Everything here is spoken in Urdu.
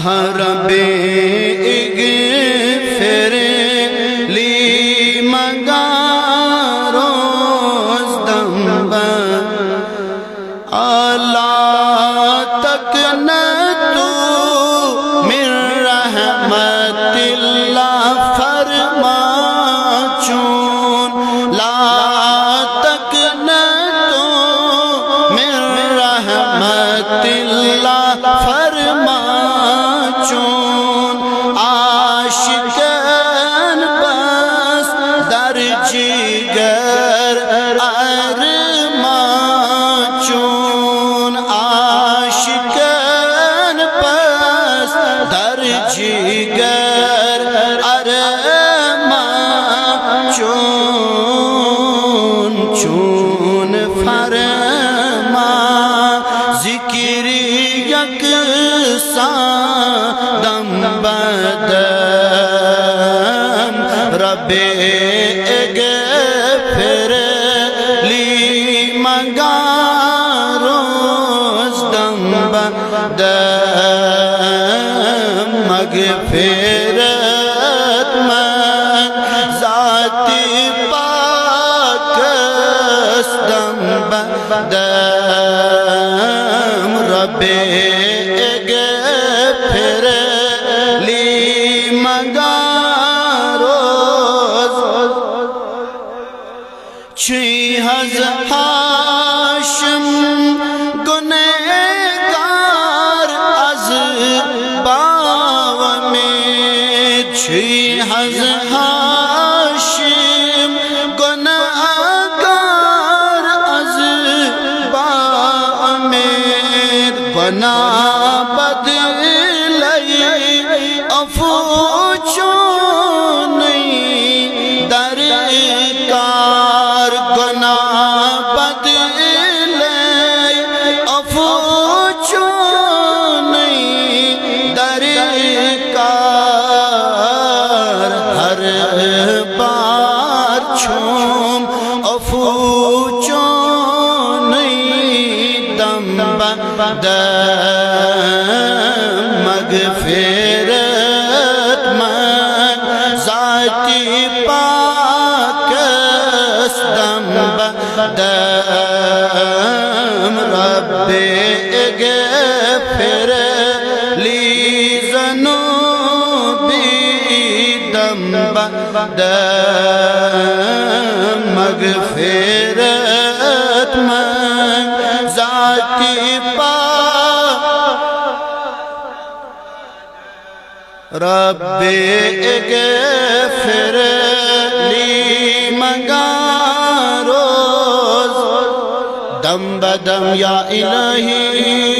رب اغفر لی منگا روز دم اللہ تک نہ تو من رحمت اللہ فرما چون لا تک نہ تو من رحمت اللہ فرما چون عاشقان بس در جگر ارمان چون عاشقان بس در جگر ارمان چون چون فرما ذکر یکساں دم بدم رب اغفر لی منگا روز دم بدم مغفرت من ذات پاک است دم بدم رب اغفر لی منگا روز چھ ہاشم گنہگار از باو میں چھ ہاشم گنہگار از باو میں گناہ بدلی عفو چونی درکار گناہ بدلی عفو چونی درکار ہر بار چھوم عفو چونی دم بدم مغفرت من ذاتی پاک است دم بدم رب اغفر لی ذنوبی دم بدم مغفرت من ذاتی پاک رب اغفر لی منگا روز دم بدم یا الہی